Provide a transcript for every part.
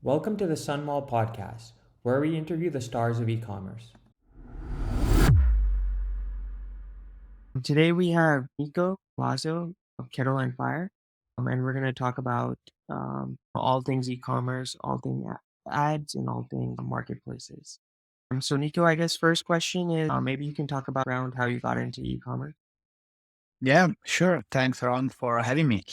Welcome to the Sunmall Podcast, where we interview the stars of e-commerce. Today we have Nico Gloazzo of Kettle and Fire, and we're going to talk about all things e-commerce, all things ads, and all things marketplaces. So Nico, I guess first question is maybe you can talk about around how you got into e-commerce. Yeah, sure. Thanks, Ron, for having me.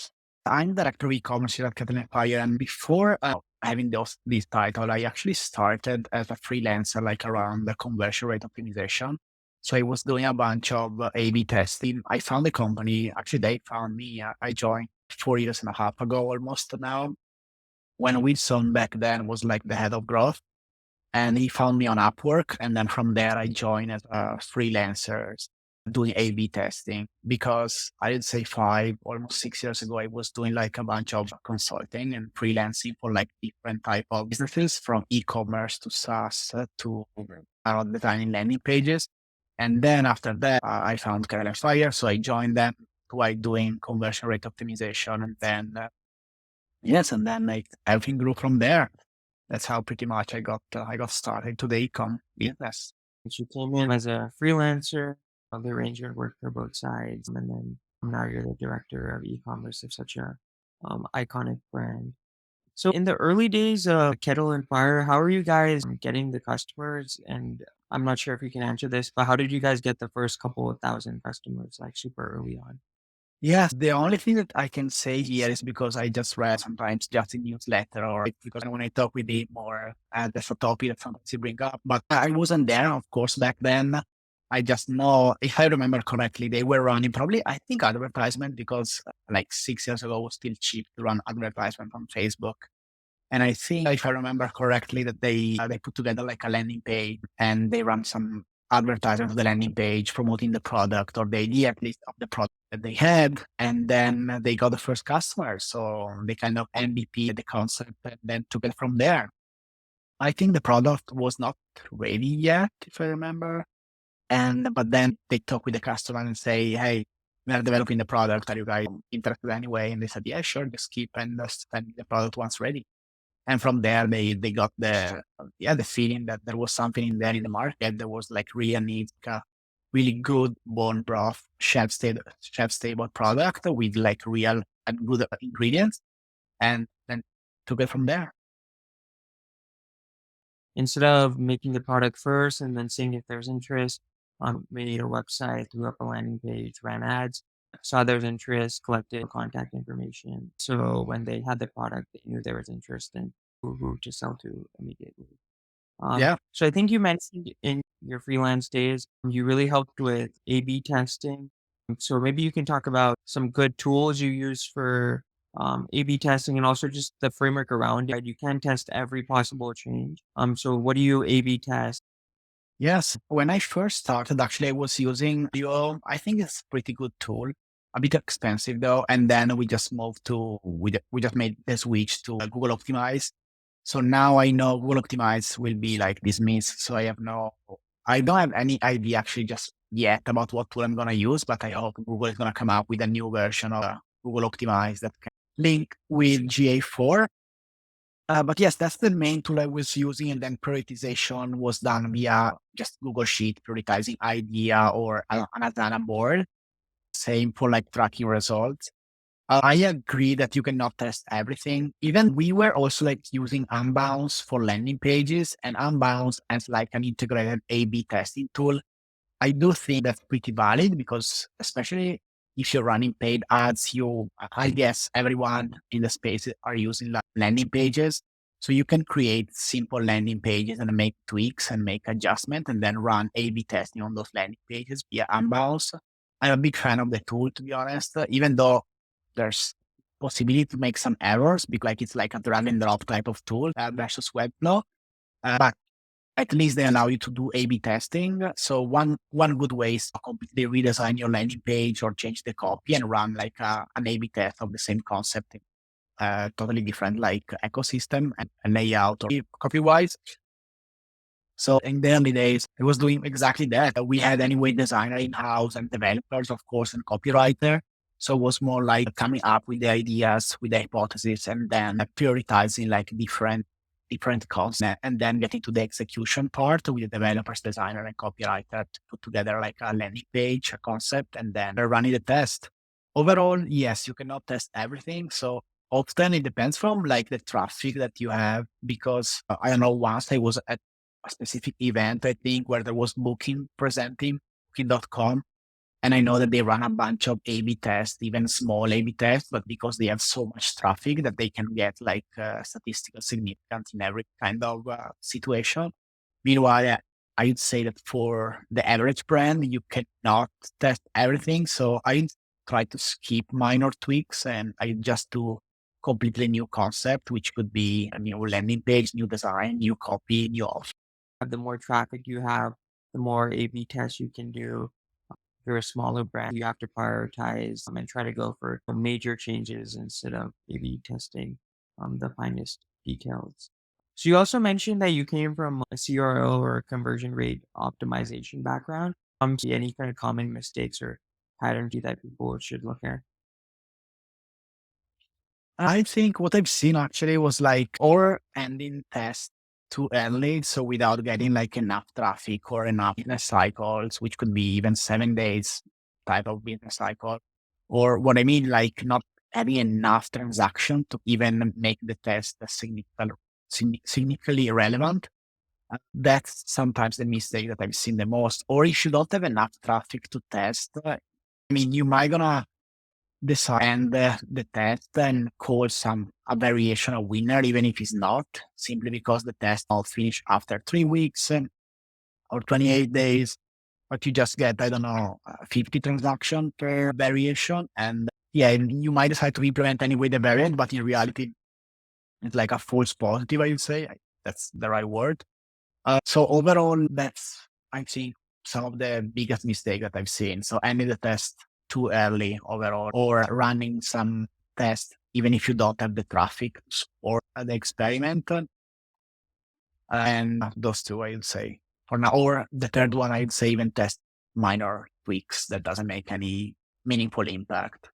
I'm director of e-commerce here at Kettle Empire, and before having this title, I actually started as a freelancer, like around the conversion rate optimization. So I was doing a bunch of A/B testing. I found the company. Actually, they found me. I joined 4 years and a half ago, almost now. When Wilson back then was like the head of growth, and he found me on Upwork, and then from there I joined as a freelancer doing A/B testing because I'd say almost 6 years ago, I was doing like a bunch of consulting and freelancing for like different type of businesses from e-commerce to SaaS to designing landing pages. And then after that, I found Kettle and Fire. So I joined them while doing conversion rate optimization. And then, and then like everything grew from there. That's how pretty much I got started to the e-com business. You came in as a freelancer, the arrangement worked for both sides, and then now you're the director of e-commerce of such a iconic brand. So in the early days of Kettle and Fire, how are you guys getting the customers? And I'm not sure if you can answer this, but how did you guys get the first couple of thousand customers like super early on? Yes, the only thing that I can say here is because I just read sometimes just a newsletter or because when I talk with him or that's a topic that sometimes he bring up. But I wasn't there, of course, back then. I just know, if I remember correctly, they were running probably, I think, advertisement because like 6 years ago it was still cheap to run advertisement on Facebook. And I think, if I remember correctly, that they put together like a landing page and they run some advertisement on the landing page promoting the product or the idea at least of the product that they had. And then they got the first customer. So they kind of MVP the concept and then took it from there. I think the product was not ready yet, if I remember. But then they talk with the customer and say, hey, we are developing the product. Are you guys interested anyway? And they said, yeah, sure, just keep and send me the product once ready. And from there, they got the feeling that there was something in there in the market. There was like real need, really good bone broth, shelf stable product with like real and good ingredients, and then took it from there. Instead of making the product first and then seeing if there's interest, made a website, threw up a landing page, ran ads, saw there's interest, collected contact information. So when they had the product, they knew there was interest and who to sell to immediately. Yeah. So I think you mentioned in your freelance days, you really helped with A/B testing. So maybe you can talk about some good tools you use for A/B testing and also just the framework around it. You can test every possible change. So what do you A/B test? Yes. When I first started, actually, I was using Duo. I think it's a pretty good tool. A bit expensive though. And then we just moved to, we just made the switch to Google Optimize. So now I know Google Optimize will be like dismissed. So I don't have any idea actually just yet about what tool I'm going to use, but I hope Google is going to come up with a new version of Google Optimize that can link with GA4. But yes, that's the main tool I was using. And then prioritization was done via just Google Sheet, prioritizing idea or an Asana board. Same for like tracking results. I agree that you cannot test everything. Even we were also like using Unbounce for landing pages and Unbounce as like an integrated A/B testing tool. I do think that's pretty valid because especially if you're running paid ads, I guess everyone in the space are using like landing pages. So you can create simple landing pages and make tweaks and make adjustments and then run A/B testing on those landing pages via Unbounce. I'm a big fan of the tool, to be honest, even though there's possibility to make some errors because like it's like a drag and drop type of tool versus Webflow. But at least they allow you to do A/B testing. So one good way is to completely redesign your landing page or change the copy and run like an A/B test of the same concept, totally different like ecosystem and layout or copy wise. So in the early days, I was doing exactly that. We had anyway designer in house and developers, of course, and copywriter. So it was more like coming up with the ideas, with the hypothesis, and then prioritizing like different different concepts and then get into the execution part with the developers, designer, and copywriter to put together like a landing page, a concept, and then running the test. Overall, yes, you cannot test everything. So often it depends from like the traffic that you have because I don't know, once I was at a specific event, I think, where there was Booking presenting, Booking.com, and I know that they run a bunch of A/B tests, even small A/B tests, but because they have so much traffic that they can get like statistical significance in every kind of situation. Meanwhile, I would say that for the average brand, you cannot test everything. So I try to skip minor tweaks and I just do completely new concept, which could be a new landing page, new design, new copy, new offer. The more traffic you have, the more A/B tests you can do. If you're a smaller brand, you have to prioritize and try to go for major changes instead of A/B testing the finest details. So you also mentioned that you came from a CRO or conversion rate optimization background. See any kind of common mistakes or patterns that people should look at? I think what I've seen actually was like or ending tests too early. So without getting like enough traffic or enough business cycles, which could be even 7 days type of business cycle. Or what I mean, like not having enough transaction to even make the test a significantly relevant. That's sometimes the mistake that I've seen the most. Or if you don't have enough traffic to test, I mean, you might gonna decide the test and call some a variation a winner, even if it's not, simply because the test will finish after 3 weeks or 28 days. But you just get, I don't know, 50 transaction per variation. And yeah, you might decide to implement anyway the variant, but in reality, it's like a false positive, I would say. That's the right word. So overall, that's, I think, some of the biggest mistake that I've seen. So ending the test too early overall, or running some test even if you don't have the traffic or the experiment. And those two, I would say for now. Or the third one, I'd say even test minor tweaks that doesn't make any meaningful impact.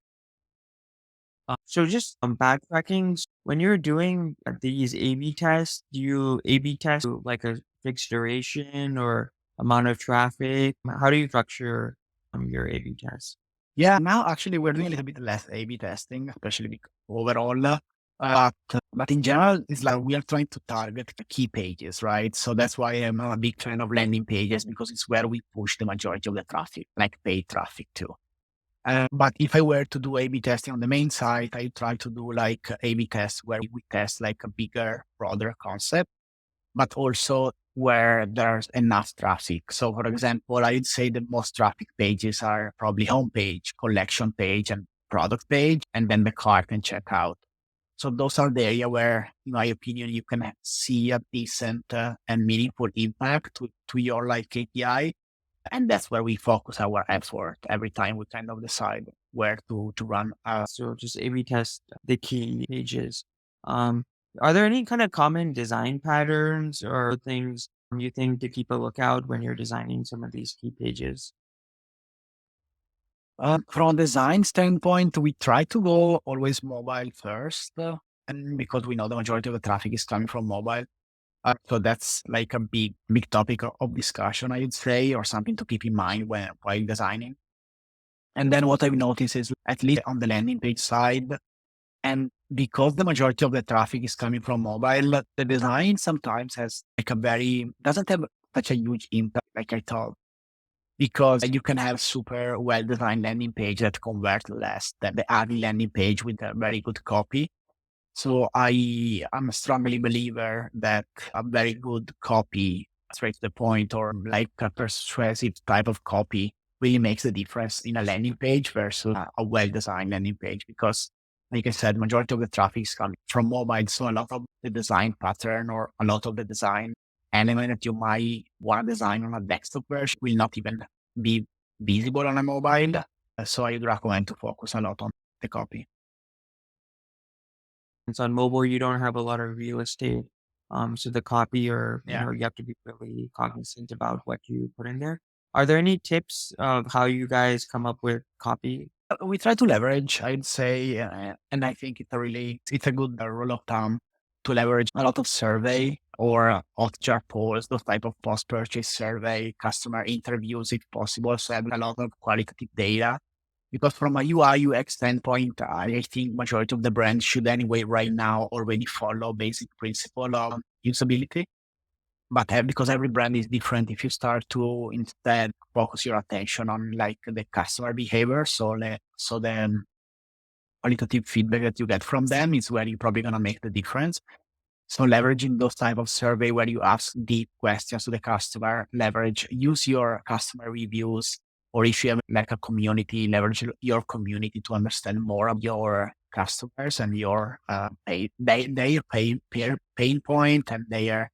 So just backtracking, when you're doing these A/B tests, do you A/B test like a fixed duration or amount of traffic? How do you structure your A/B tests? Yeah, now actually we're doing a little bit less A/B testing, especially overall. But in general, it's like we are trying to target the key pages, right? So that's why I'm a big fan of landing pages because it's where we push the majority of the traffic, like paid traffic too. But if I were to do A/B testing on the main site, I try to do like A/B tests where we test like a bigger, broader concept but also where there's enough traffic. So for example, I'd say the most traffic pages are probably homepage, collection page, and product page, and then the cart and checkout. So those are the area where, in my opinion, you can see a decent and meaningful impact to your like KPI. And that's where we focus our effort every time we kind of decide where to run. So just A/B test the key pages. Um, are there any kind of common design patterns or things you think to keep a lookout when you're designing some of these key pages? From design standpoint, we try to go always mobile first, and because we know the majority of the traffic is coming from mobile. So that's like a big topic of discussion, I would say, or something to keep in mind when while designing. And then what I've noticed is at least on the landing page side, and because the majority of the traffic is coming from mobile, the design sometimes has like a very doesn't have such a huge impact like I thought. Because you can have super well designed landing page that convert less than the ugly landing page with a very good copy. So I am a strongly believer that a very good copy, straight to the point, or like a persuasive type of copy really makes the difference in a landing page versus a well-designed landing page. Because, like I said, majority of the traffic is coming from mobile. So a lot of the design pattern or a lot of the design element that you might want to design on a desktop version will not even be visible on a mobile. So I would recommend to focus a lot on the copy. It's on mobile, you don't have a lot of real estate. So the copy or, Yeah. you have to be really cognizant about what you put in there. Are there any tips of how you guys come up with copy? We try to leverage, I'd say, and I think it's a good rule of thumb. to leverage a lot of survey or hotjar polls, those type of post-purchase survey, customer interviews if possible. So have a lot of qualitative data. Because from a UI UX standpoint, I think majority of the brands should anyway right now already follow basic principle of usability. But because every brand is different, if you start to instead focus your attention on like the customer behavior, so the qualitative feedback that you get from them is where you're probably gonna make the difference. So leveraging those type of survey where you ask deep questions to the customer, use your customer reviews, or if you have like a community, leverage your community to understand more of your customers and your pain point and their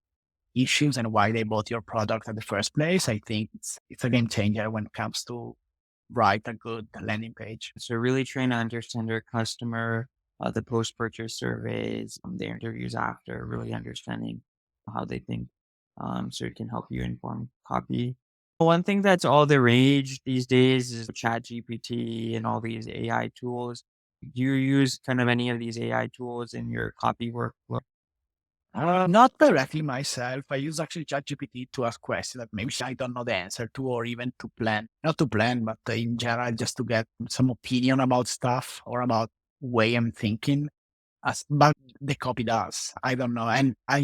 issues and why they bought your product in the first place. I think it's a game changer when it comes to write a good landing page. So really trying to understand your customer, the post-purchase surveys, the interviews after, really understanding how they think, so it can help you inform copy. One thing that's all the rage these days is ChatGPT and all these AI tools. Do you use kind of any of these AI tools in your copy workflow? Not directly myself. I use actually ChatGPT to ask questions that maybe I don't know the answer to, or even to plan. Not to plan, but in general, just to get some opinion about stuff or about way I'm thinking. But the copy does. I don't know, and I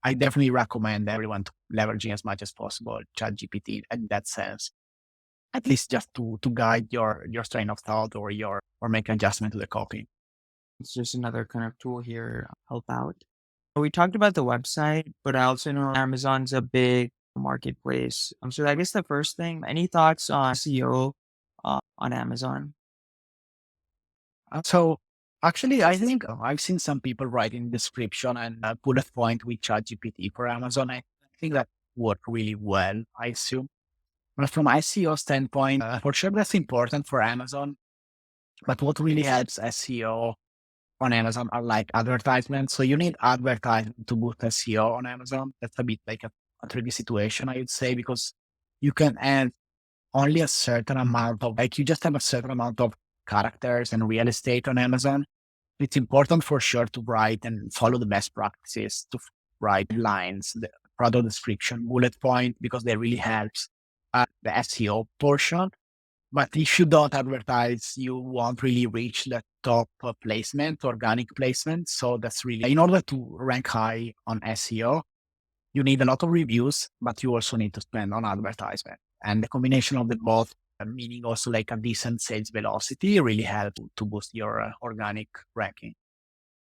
definitely recommend everyone to leveraging as much as possible ChatGPT in that sense. At least just to guide your train of thought or make adjustment to the copy. It's just another kind of tool here, help out. We talked about the website, but I also know Amazon's a big marketplace. So I guess the first thing, any thoughts on SEO on Amazon? So actually, I think I've seen some people writing description and bullet point with ChatGPT for Amazon. I think that worked really well, I assume. But from SEO standpoint, for sure that's important for Amazon. But what really helps SEO on Amazon are like advertisements. So you need advertisement to boost SEO on Amazon. That's a bit like a tricky situation, I would say, because you can add only a certain amount of, like, you just have a certain amount of characters and real estate on Amazon. It's important for sure to write and follow the best practices to write lines, the product description, bullet point, because they really helps the SEO portion. But if you don't advertise, you won't really reach the top placement, organic placement. So that's really, in order to rank high on SEO, you need a lot of reviews, but you also need to spend on advertisement. And the combination of the both, meaning also like a decent sales velocity, really help to boost your organic ranking.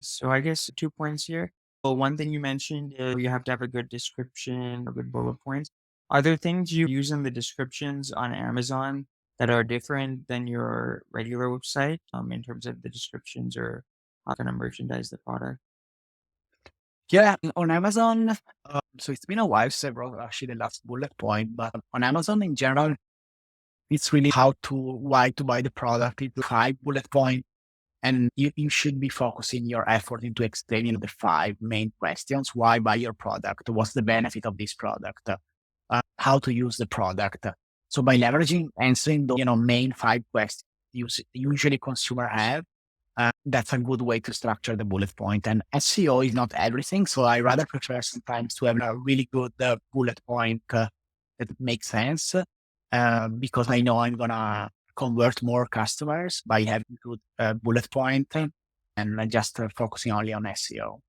So I guess 2 points here. Well, one thing you mentioned is you have to have a good description or good bullet points. Are there things you use in the descriptions on Amazon that are different than your regular website, in terms of the descriptions or how can I merchandise the product? Yeah, on Amazon, so it's been a while since I wrote actually the last bullet point, but on Amazon in general, it's really why to buy the product. It's 5 bullet point. And you should be focusing your effort into explaining the 5 main questions. Why buy your product? What's the benefit of this product? How to use the product? So by leveraging answering the main 5 questions usually consumer have, that's a good way to structure the bullet point. And SEO is not everything, so I rather prefer sometimes to have a really good bullet point that makes sense, because I know I'm gonna convert more customers by having good bullet point and just focusing only on SEO.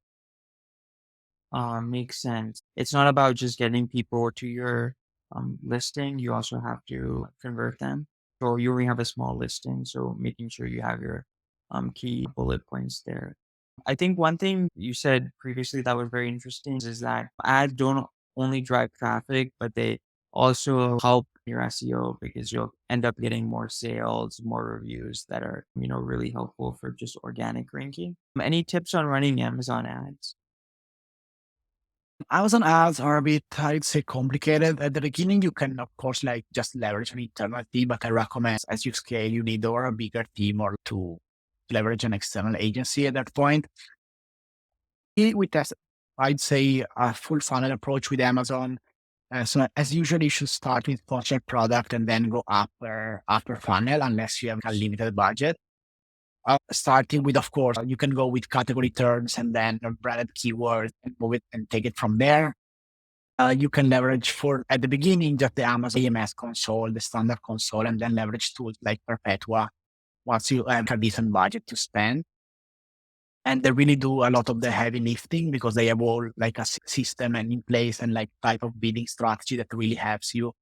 Makes sense. It's not about just getting people to your listing. You also have to convert them. So you only have a small listing. So making sure you have your key bullet points there. I think one thing you said previously that was very interesting is that ads don't only drive traffic, but they also help your SEO because you'll end up getting more sales, more reviews that are, really helpful for just organic ranking. Any tips on running Amazon ads? Amazon ads are a bit, I'd say, complicated. At the beginning, you can, of course, like just leverage an internal team, but I recommend as you scale, you need or a bigger team or to leverage an external agency at that point. We test, I'd say, a full funnel approach with Amazon. So as usually, you should start with sponsored product and then go upper funnel unless you have a limited budget. Starting with, of course, you can go with category terms and then branded keywords and move it and take it from there. You can leverage for at the beginning just the Amazon AMS console, the standard console, and then leverage tools like Perpetua once you have a decent budget to spend. And they really do a lot of the heavy lifting because they have all like a system and in place and like type of bidding strategy that really helps you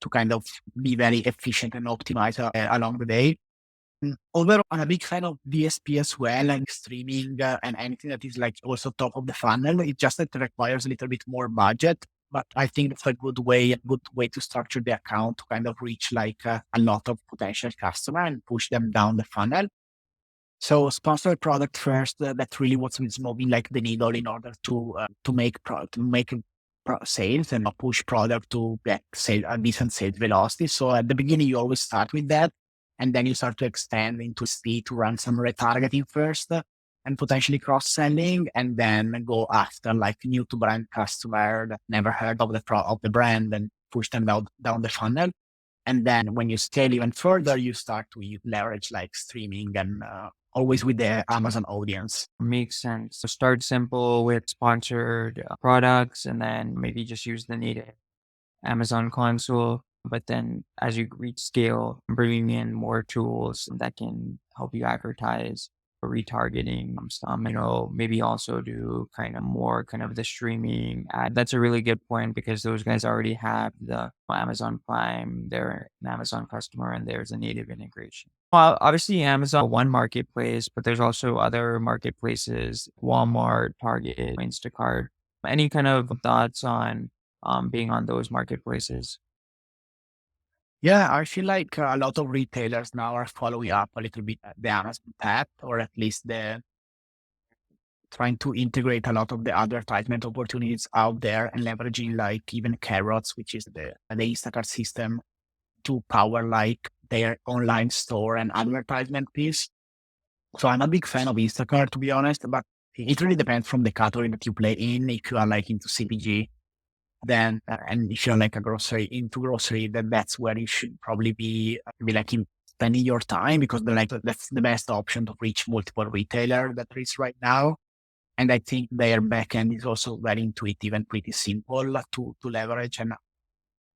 to kind of be very efficient and optimize along the day. Overall, I'm a big fan of DSP as well and streaming and anything that is like also top of the funnel. It's just that it requires a little bit more budget, but I think that's a good way to structure the account to kind of reach like a lot of potential customer and push them down the funnel. So sponsored product first, that's really what's moving like the needle in order to make sales and push product to get a decent sales velocity. So at the beginning, you always start with that, and then you start to extend into speed to run some retargeting first, and potentially cross selling, and then go after like new to brand customer that never heard of of the brand and push them down the funnel. And then when you scale even further, you start to leverage like streaming and always with the Amazon audience. Makes sense. So start simple with sponsored products and then maybe just use the native Amazon console. But then as you reach scale, bringing in more tools that can help you advertise or retargeting some, maybe also do kind of more kind of the streaming ad. That's a really good point because those guys already have the Amazon Prime, they're an Amazon customer, and there's a native integration. Well, obviously Amazon one marketplace, but there's also other marketplaces, Walmart, Target, Instacart. Any kind of thoughts on being on those marketplaces? Yeah, I feel like a lot of retailers now are following up a little bit the Amazon path, or at least the trying to integrate a lot of the advertisement opportunities out there and leveraging like even carrots, which is the Instacart system to power like their online store and advertisement piece. So I'm a big fan of Instacart, to be honest, but it really depends from the category that you play in. If you are like into CPG, then and if you're like a grocery into grocery, then that's where you should probably be like spending your time because that's the best option to reach multiple retailer that there is right now. And I think their backend is also very intuitive and pretty simple to leverage. And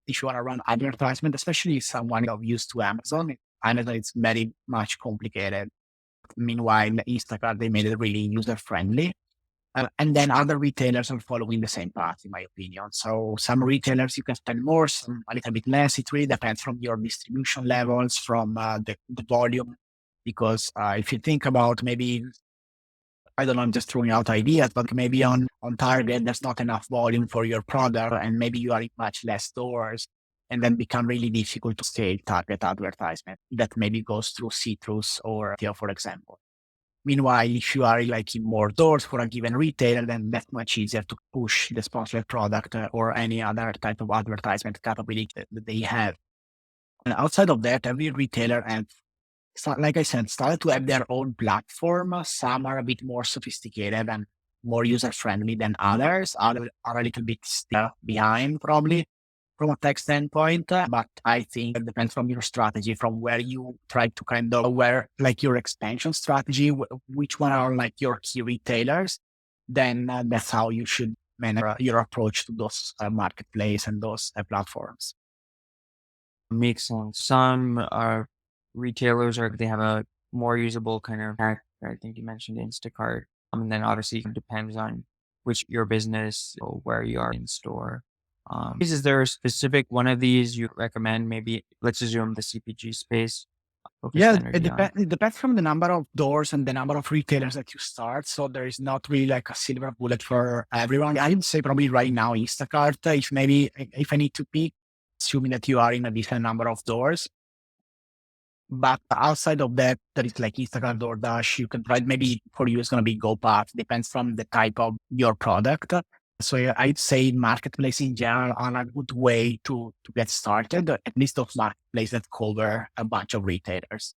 if you want to run advertisement, especially if someone got used to Amazon, it's very much complicated. Meanwhile, Instacart, they made it really user friendly. And then other retailers are following the same path, in my opinion. So some retailers you can spend more, some a little bit less. It really depends from your distribution levels, from the volume. Because if you think about maybe, I don't know, I'm just throwing out ideas, but maybe on Target, there's not enough volume for your product, and maybe you are in much less stores, and then become really difficult to scale Target advertisement that maybe goes through Citrus or Theo, for example. Meanwhile, if you are like in more doors for a given retailer, then that's much easier to push the sponsored product or any other type of advertisement capability that they have. And outside of that, every retailer and like I said, started to have their own platform. Some are a bit more sophisticated and more user friendly than others. Others are a little bit still behind, probably from a tech standpoint. But I think it depends from your strategy, from where you try to kind of where like your expansion strategy, which one are like your key retailers. Then that's how you should manage your approach to those marketplace and those platforms. Makes sense. Some retailers they have a more usable kind of tech. I think you mentioned Instacart. And then obviously it depends on which your business or where you are in store. Is there a specific one of these you recommend? Maybe let's assume the CPG space, focus Yeah, the energy on. it depends from the number of doors and the number of retailers that you start. So there is not really like a silver bullet for everyone. I would say probably right now Instacart, if I need to pick, assuming that you are in a decent number of doors. But outside of that, there is like Instacart, DoorDash. You can try maybe for you it's gonna be GoPuff. Depends from the type of your product. So yeah, I'd say marketplace in general are a good way to get started. At least those marketplaces that cover a bunch of retailers.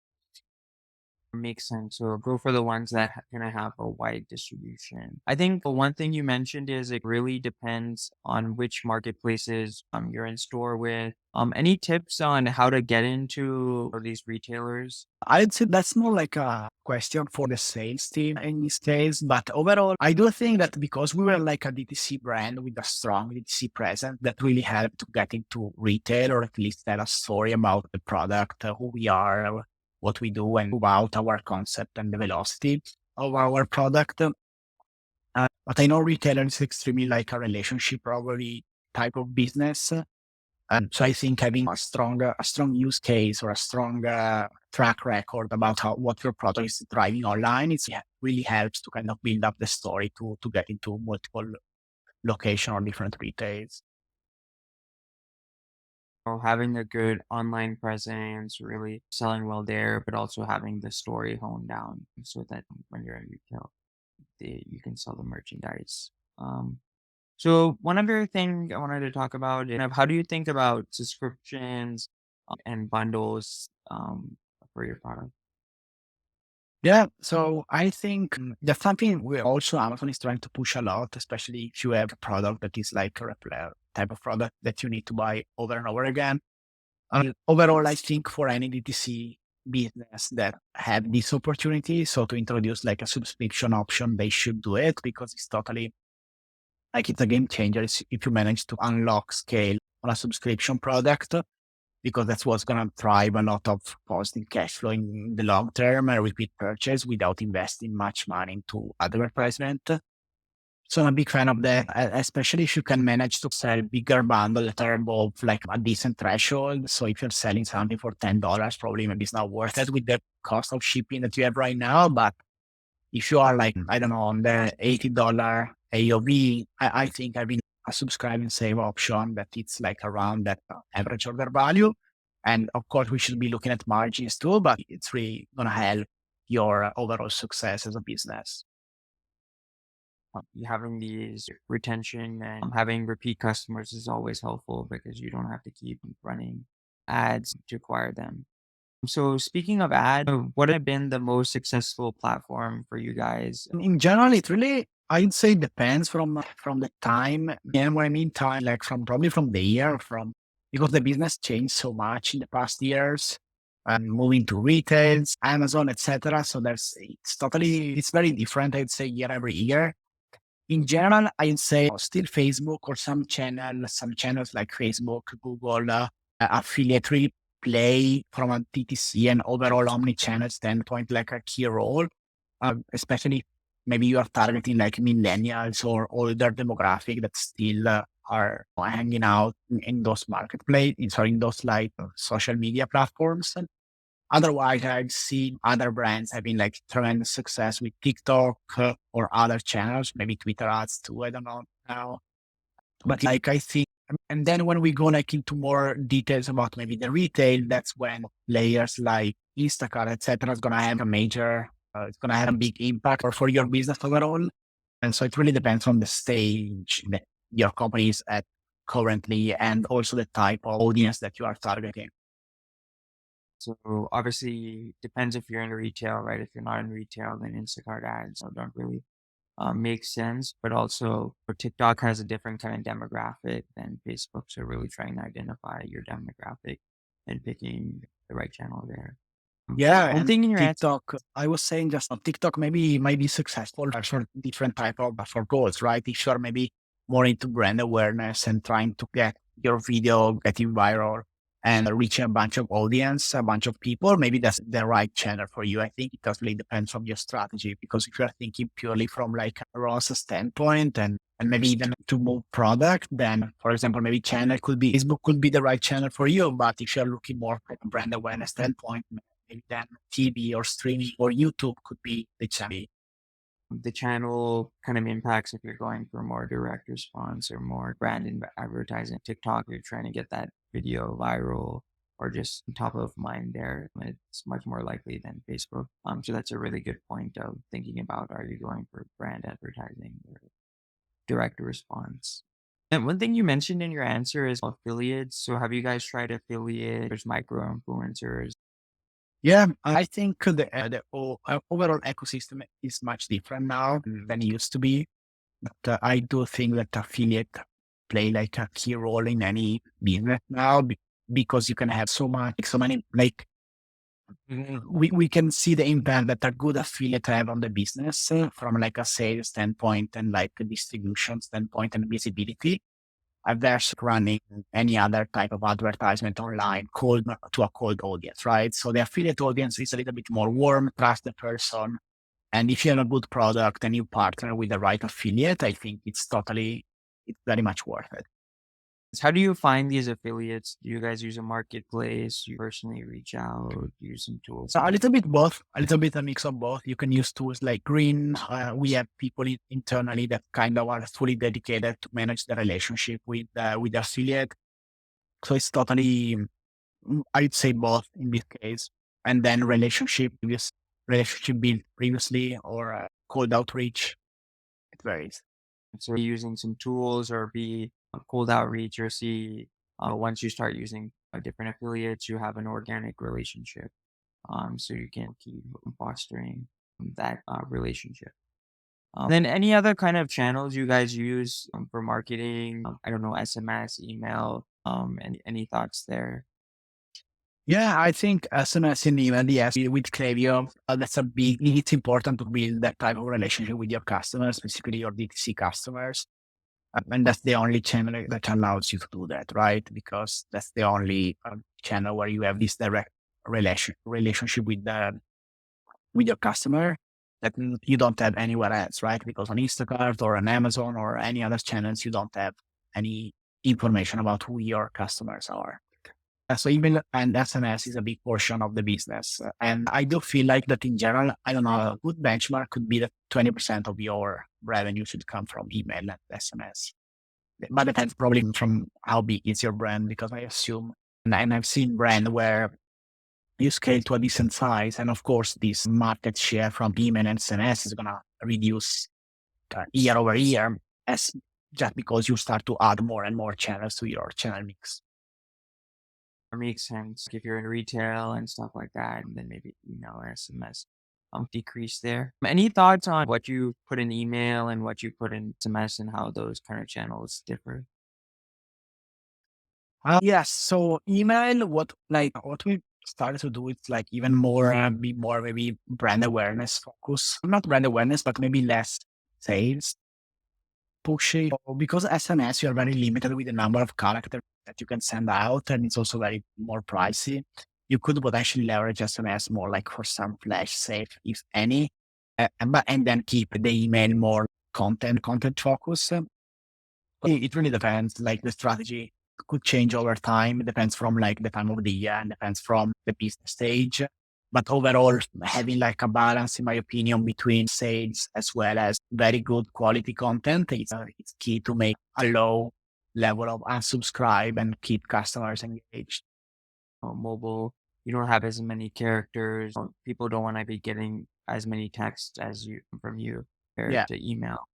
Makes sense. So go for the ones that gonna have a wide distribution. I think the one thing you mentioned is it really depends on which marketplaces you're in store with. Any tips on how to get into these retailers? I'd say that's more like a question for the sales team in this case. But overall, I do think that because we were like a DTC brand with a strong DTC presence, that really helped to get into retail or at least tell a story about the product, who we are, what we do, and about our concept and the velocity of our product. But I know retailer is extremely like a relationship probably type of business. And so I think having a strong use case or a strong track record about what your product is driving online, really helps to kind of build up the story to get into multiple location or different retails. Or having a good online presence, really selling well there, but also having the story honed down so that when you're in retail, you can sell the merchandise. So one other thing I wanted to talk about is how do you think about subscriptions and bundles for your product? Yeah, so I think that's something we also Amazon is trying to push a lot, especially if you have a product that is like a repair type of product that you need to buy over and over again. Overall, I think for any DTC business that have this opportunity, so to introduce like a subscription option, they should do it because it's totally like it's a game changer if you manage to unlock scale on a subscription product, because that's what's going to drive a lot of positive cash flow in the long term and repeat purchase without investing much money into advertisement. So I'm a big fan of that, especially if you can manage to sell bigger bundles that are above like a decent threshold. So if you're selling something for $10, probably maybe it's not worth it with the cost of shipping that you have right now. But if you are like, I don't know, on the $80 AOV, I think having a subscribe and save option that it's like around that average order value. And of course, we should be looking at margins too, but it's really going to help your overall success as a business. Having these retention and having repeat customers is always helpful because you don't have to keep running ads to acquire them. So speaking of ads, what have been the most successful platform for you guys? In general, it really, I'd say depends from the time. And when I mean time, like from probably from the year, from because the business changed so much in the past years, and moving to retails, Amazon, etc. So it's very different. I'd say year every year. In general, I'd say still Facebook or some channels like Facebook, Google, affiliate really play from a DTC and overall omni-channel standpoint like a key role, especially maybe you are targeting like millennials or older demographic that still are hanging out in those marketplace, in those like social media platforms. Otherwise, I've seen other brands having like tremendous success with TikTok or other channels, maybe Twitter ads too. I don't know now, but like I think, and then when we go like into more details about maybe the retail, that's when players like Instacart, etc., is going to have a major, it's going to have a big impact for your business overall. And so it really depends on the stage that your company is at currently and also the type of audience that you are targeting. So obviously depends if you're in retail, right? If you're not in retail, then Instacart ads don't really make sense. But also TikTok has a different kind of demographic than Facebook. So really trying to identify your demographic and picking the right channel there. Yeah, One and thing in your answer. TikTok, I was saying just on TikTok, maybe might be successful for different type of for goals, right? If you're maybe more into brand awareness and trying to get your video getting viral and reaching a bunch of audience, a bunch of people, maybe that's the right channel for you. I think it totally depends on your strategy because if you're thinking purely from like a ROAS standpoint and maybe even to move product, then for example, maybe channel could be Facebook could be the right channel for you. But if you're looking more from a brand awareness standpoint, maybe then TV or streaming or YouTube could be the channel. The channel kind of impacts if you're going for more direct response or more brand advertising. TikTok, you're trying to get that video viral or just top of mind there. It's much more likely than Facebook. So that's a really good point of thinking about, are you going for brand advertising or direct response? And one thing you mentioned in your answer is affiliates. So have you guys tried affiliate? There's micro influencers. Yeah, I think the overall ecosystem is much different now than it used to be. But I do think that affiliate play like a key role in any business now because you can have so many, like we can see the impact that a good affiliate have on the business from like a sales standpoint and like a distribution standpoint and visibility versus running any other type of advertisement online cold to a cold audience, right? So the affiliate audience is a little bit more warm, trust the person. And if you have a good product and you partner with the right affiliate, I think it's very much worth it. How do you find these affiliates? Do you guys use a marketplace? Do you personally reach out? Use some tools? So a little bit both, a little bit a mix of both. You can use tools like Green. We have people internally that kind of are fully dedicated to manage the relationship with the affiliate. So it's totally, I'd say both in this case. And then relationship built previously or cold outreach. It varies. So using some tools or be a cold outreach or see once you start using different affiliates, you have an organic relationship. So you can keep fostering that relationship. Then any other kind of channels you guys use for marketing? I don't know, SMS, email, any thoughts there? Yeah, I think SMS in email, yes, with Klaviyo, it's important to build that type of relationship with your customers, specifically your DTC customers. And that's the only channel that allows you to do that, right? Because that's the only channel where you have this direct relationship with your customer that you don't have anywhere else, right? Because on Instacart or on Amazon or any other channels, you don't have any information about who your customers are. So email and SMS is a big portion of the business. And I do feel like that in general, I don't know, a good benchmark could be that 20% of your revenue should come from email and SMS. But depends probably from how big is your brand, because I assume, and I've seen brand where you scale to a decent size. And of course, this market share from email and SMS is going to reduce year over year as just because you start to add more and more channels to your channel mix. Or makes sense if you're in retail and stuff like that, and then maybe email or SMS decrease there. Any thoughts on what you put in email and what you put in SMS and how those kind of channels differ? Yes. So email, what we started to do is like even more, be more maybe brand awareness focus, not brand awareness, but maybe less sales pushy. Because SMS, you are very limited with the number of characters that you can send out, and it's also very more pricey. You could potentially leverage SMS more like for some flash sale, if any, and then keep the email more content focus. It really depends. Like the strategy could change over time. It depends from like the time of the year and depends from the business stage. But overall, having like a balance, in my opinion, between sales as well as very good quality content, it's key to make a low level of unsubscribe and keep customers engaged. Mobile, you don't have as many characters. People don't want to be getting as many texts as you from you compared Yeah. to email.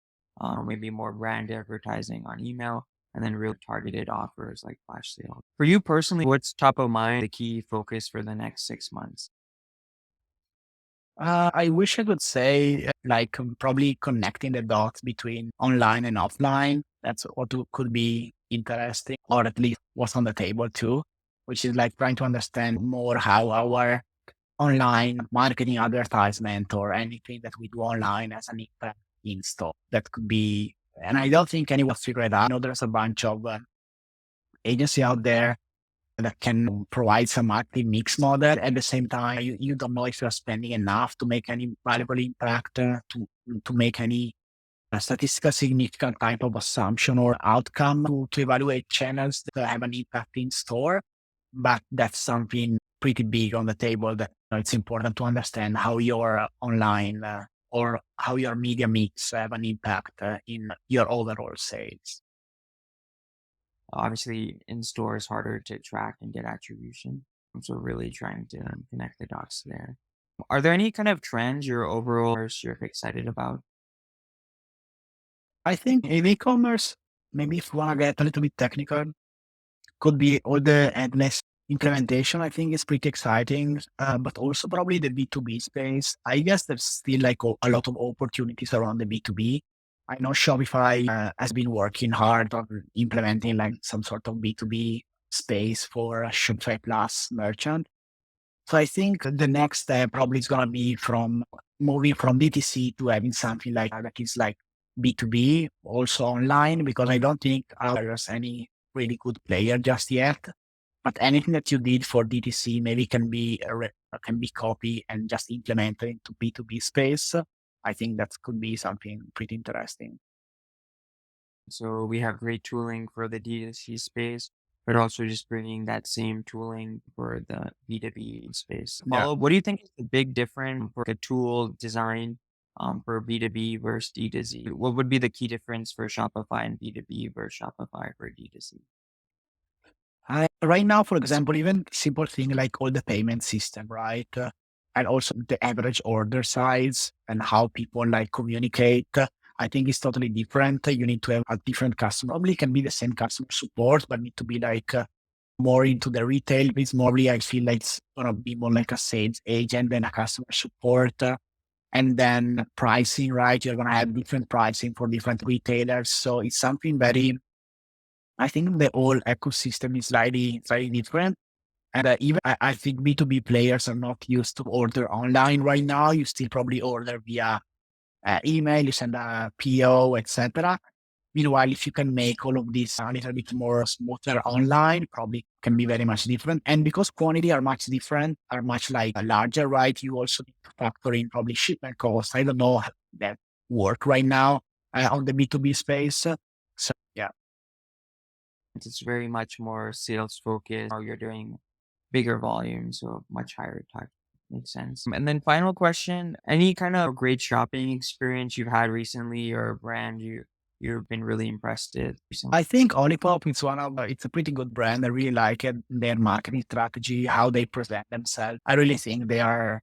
Maybe more brand advertising on email and then real targeted offers like flash sale. For you personally, what's top of mind, the key focus for the next 6 months? I wish I could say like probably connecting the dots between online and offline. That's could be interesting, or at least what's on the table too, which is like trying to understand more how our online marketing advertisement or anything that we do online has an impact in store. That could be, and I don't think anyone figured it out. I know there's a bunch of agency out there that can provide some active mix model. At the same time, you don't know if you're spending enough to make any valuable impact, to make any statistical significant type of assumption or outcome to evaluate channels that have an impact in store. But that's something pretty big on the table that it's important to understand how your online or how your media mix have an impact in your overall sales. Obviously, in store is harder to track and get attribution. So really trying to connect the dots there. Are there any kind of trends you're overall you're excited about? I think in e-commerce, maybe if you want to get a little bit technical, could be all the endless implementation, I think, is pretty exciting, but also probably the B2B space. I guess there's still like a lot of opportunities around the B2B. I know Shopify has been working hard on implementing like some sort of B2B space for a Shopify Plus merchant. So I think the next step probably is going to be from moving from DTC to having something like that is like B2B also online, because I don't think there's any really good player just yet. But anything that you did for DTC maybe can be copied and just implemented into B2B space. I think that could be something pretty interesting. So we have great tooling for the D2C space, but also just bringing that same tooling for the B2B space. Yeah. Follow, what do you think is the big difference for a tool designed for B2B versus D2C? What would be the key difference for Shopify and B2B versus Shopify for D2C? Right now, for example, even simple thing like all the payment system, right? And also the average order size and how people like communicate. I think it's totally different. You need to have a different customer. Probably can be the same customer support, but need to be like more into the retail. It's more, I feel like it's gonna be more like a sales agent than a customer support. And then pricing, right? You're gonna have different pricing for different retailers. So it's something very, I think the whole ecosystem is slightly different. And even I think B2B players are not used to order online right now. You still probably order via email, you send a PO, etc. Meanwhile, if you can make all of this a little bit more smoother online, probably can be very much different. And because quantity are much different, are much like larger, right? You also need to factor in probably shipment costs. I don't know how that work right now on the B2B space. So yeah. It's very much more sales focused, or you're doing bigger volumes, so much higher touch. Makes sense. And then final question, any kind of great shopping experience you've had recently or a brand you've been really impressed with recently? I think Olipop is it's a pretty good brand. I really like it. Their marketing strategy, how they present themselves. I really think they are,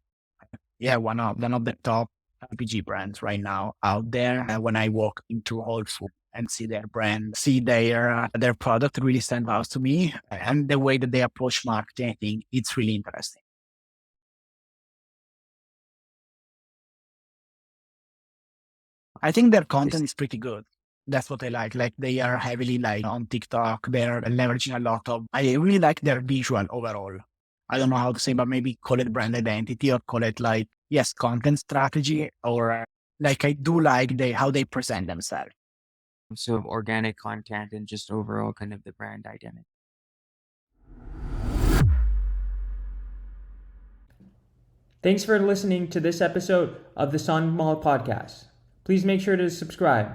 yeah, one of the top RPG brands right now out there. When I walk into Whole Foods and see their brand, see their product really stand out to me. And the way that they approach marketing, I think it's really interesting. I think their content is pretty good. That's what I like. Like they are heavily like on TikTok. They're leveraging a lot of. I really like their visual overall. I don't know how to say, but maybe call it brand identity or call it like yes, content strategy or like I do like how they present themselves. So organic content and just overall kind of the brand identity. Thanks for listening to this episode of the Son Mall Podcast. Please make sure to subscribe.